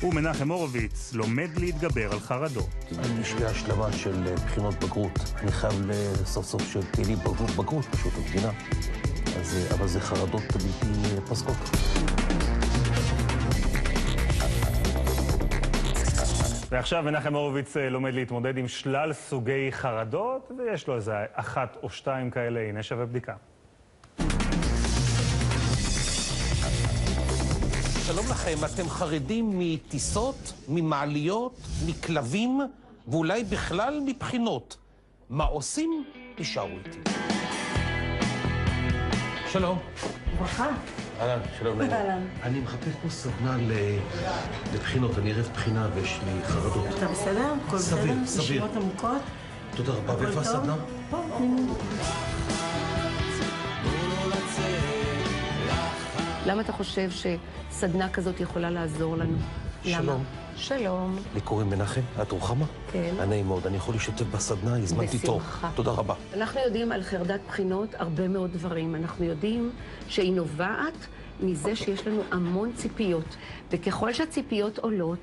ומנחם הורוביץ לומד להתגבר על חרדות. יש לי השלמה של בחינות בגרות. אני חייב סוף סוף שתהיה לי בגרות פשוט המדינה. אבל זה חרדות בלתי פסקות. ועכשיו מנחם הורוביץ לומד להתמודד עם שלל סוגי חרדות, ויש לו איזה 1 או 2 כאלה. הנה שווה בדיקה. שלום לכם, אתם חרדים מטיסות, ממעליות, מכלבים, ואולי בכלל מבחינות. מה עושים? תשארו איתי. שלום. ברכה. אהלן, שלום. אהלן. אני מחפש פה סדנה לבחינות, אני ערב בחינה ויש לי חרדות. אתה בסדר? הכל בסדר? סביר. נשימות עמוקות? תודה רבה, ואיפה הסדנה? פה. למה אתה חושב שסדנה כזאת יכולה לעזור לנו? שלום. למה? שלום. לי קוראים מנחם, את רוחמה? כן. נעים מאוד, אני יכול להשתתף בסדנה, הזמנתי תור. בשמחה. תודה רבה. אנחנו יודעים על חרדת בחינות הרבה מאוד דברים. אנחנו יודעים שהיא נובעת מזה שיש לנו המון ציפיות. וככל שהציפיות עולות,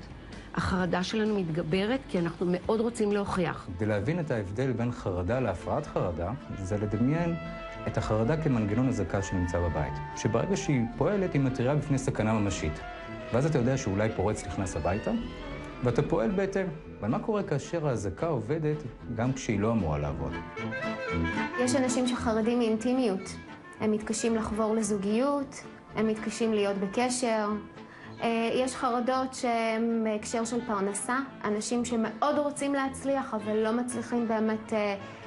החרדה שלנו מתגברת, כי אנחנו מאוד רוצים להוכיח. כדי להבין את ההבדל בין חרדה להפרעת חרדה, זה לדמיין את החרדה כמנגנון הזעקה שנמצא בבית. שברגע שהיא פועלת, היא מתריעה בפני סכנה ממשית. ואז אתה יודע שאולי פורץ נכנס הביתה, ואתה פועל בהתאם. אבל מה קורה כאשר הזעקה עובדת גם כשהיא לא אמורה לעבוד? יש אנשים שחרדים מאינטימיות. הם מתקשים לחבור לזוגיות, הם מתקשים להיות בקשר. יש חרדות שהן בהקשר של פרנסה, אנשים שמאוד רוצים להצליח אבל לא מצליחים באמת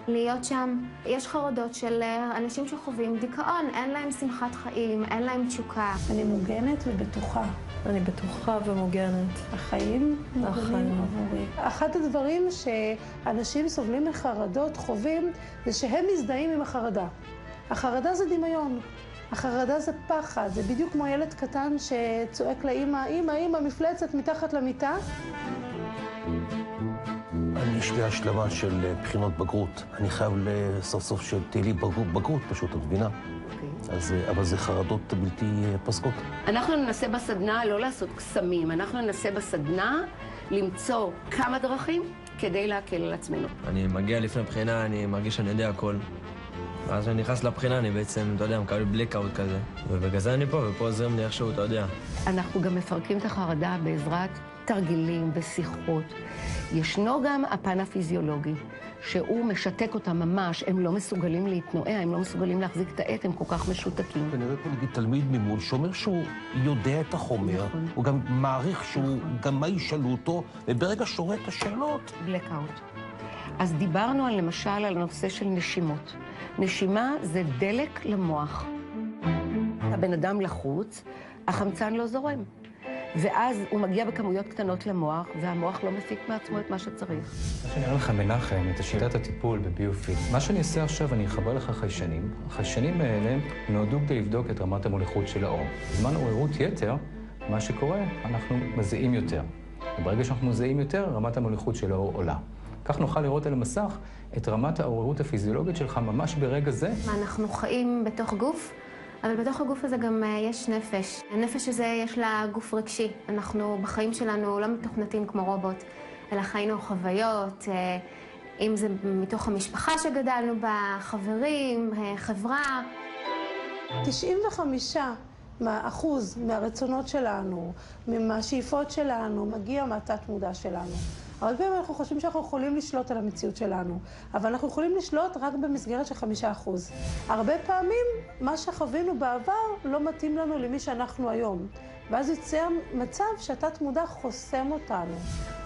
להיות שם. יש חרדות של אנשים שחווים דיכאון, אין להם שמחת חיים, אין להם תשוקה. אני מוגנת ובטוחה. אני בטוחה ומוגנת. החיים מוגנים עבורי. אחד הדברים שאנשים סובלים מחרדות חווים זה שהם מזדהים עם החרדה. החרדה זה דמיון. החרדה זה פחד, זה בדיוק כמו ילד קטן שצועק לאמא, אמא, מפלצת מתחת למיטה. יש לי השלמה של בחינות בגרות. אני חייב סוף סוף שתהיה לי בגרות פשוט המדינה. אבל זה חרדות בלתי פסקות. אנחנו ננסה בסדנה לא לעשות קסמים, אנחנו ננסה בסדנה למצוא כמה דרכים כדי להקל על עצמנו. אני מגיע לפני בחינה, אני מרגיש שאני יודע הכל. ואז אני נכנס לבחינה, אני בעצם, אתה יודע, מקבל בלקאוט כזה. ובגלל זה אני פה, ופה עוזרים לי איכשהו, אתה יודע. אנחנו גם מפרקים את החרדה בעזרת תרגילים ושיחות. ישנו גם הפן הפיזיולוגי, שהוא משתק אותם ממש, הם לא מסוגלים להתנועע, הם לא מסוגלים להחזיק את העט, הם כל כך משותקים. אני רואה פה נגיד תלמיד ממול שאומר שהוא יודע את החומר, נכון. הוא גם מעריך שהוא, גם מה ישאלו אותו, וברגע שרואה את השאלות. בלקאוט. אז דיברנו למשל על הנושא של נשימות. נשימה זה דלק למוח. הבן אדם לחוץ, החמצן לא זורם. ואז הוא מגיע בכמויות קטנות למוח, והמוח לא מפיק מעצמו את מה שצריך. מה שאני אראה לך מנחם, את שיטת הטיפול בביופיט. מה שאני אעשה עכשיו, אני אחבר לך חיישנים. החיישנים האלה נועדו כדי לבדוק את רמת המוליכות של האור. בזמן עוררות יתר, מה שקורה, אנחנו מזהים יותר. וברגע שאנחנו מזהים יותר, רמת המוליכות של האור עולה. כך נוכל לראות על המסך את רמת העוררות הפיזיולוגית שלך ממש ברגע זה. אנחנו חיים בתוך גוף, אבל בתוך הגוף הזה גם יש נפש. הנפש הזה יש לה גוף רגשי. אנחנו בחיים שלנו לא מתוכנתים כמו רובוט, אלא חיינו חוויות, אם זה מתוך המשפחה שגדלנו בה, חברים, חברה. 95% מהרצונות שלנו, מהשאיפות שלנו, מגיע מהתת מודע שלנו. הרבה פעמים אנחנו חושבים שאנחנו יכולים לשלוט על המציאות שלנו, אבל אנחנו יכולים לשלוט רק במסגרת של 5%. הרבה פעמים מה שחווינו בעבר לא מתאים לנו למי שאנחנו היום. ואז יוצא מצב שהתת מודע חוסם אותנו.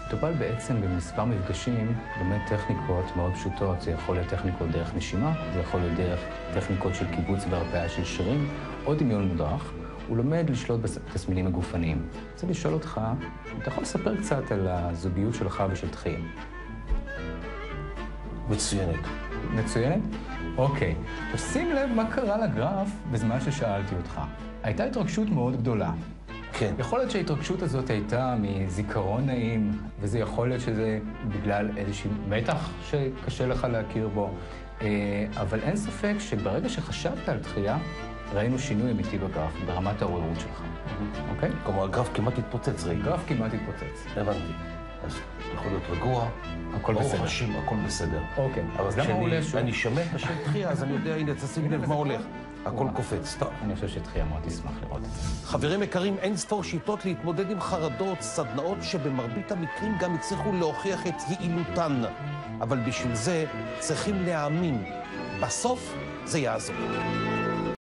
מטופל בעצם במספר מפגשים, באמת טכניקות מאוד פשוטות. זה יכול להיות טכניקות דרך נשימה, זה יכול להיות דרך טכניקות של קיבוץ והרפאיה של שרירים, או דמיון מודרך. הוא לומד לשלוט בתסמינים הגופניים. אני רוצה לשאול אותך, אתה יכול לספר קצת על הזוגיות שלך ושל תחיים? מצוינת. מצוינת? אוקיי. תשים לב מה קרה לגרף בזמן ששאלתי אותך. הייתה התרגשות מאוד גדולה. כן. יכול להיות שההתרגשות הזאת הייתה מזיכרון נעים, וזה יכול להיות שזה בגלל איזשהו מתח שקשה לך להכיר בו. אבל אין ספק שברגע שחשבת על דחייה, ראינו שינוי אמיתי בגרף, ברמת העוררות שלך. אוקיי? כלומר, הגרף כמעט התפוצץ, ראיתי. הגרף כמעט התפוצץ. הבנתי. אז יכול להיות רגוע, הכל בסדר. ברוך השם, הכל בסדר. אוקיי, אבל אז למה הוא עולה שוב? כשאני שומע את השם תחייה, אז אני יודע, הנה, תשים לב מה הולך. הכל קופץ. טוב. אני חושב שתחייה מאוד תשמח לראות את זה. חברים יקרים, אין ספור שיטות להתמודד עם חרדות, סדנאות שבמרבית המקרים גם הצליחו להוכיח את יעילותן. אבל בשביל זה צריכים להאמין. בסוף זה יעזור.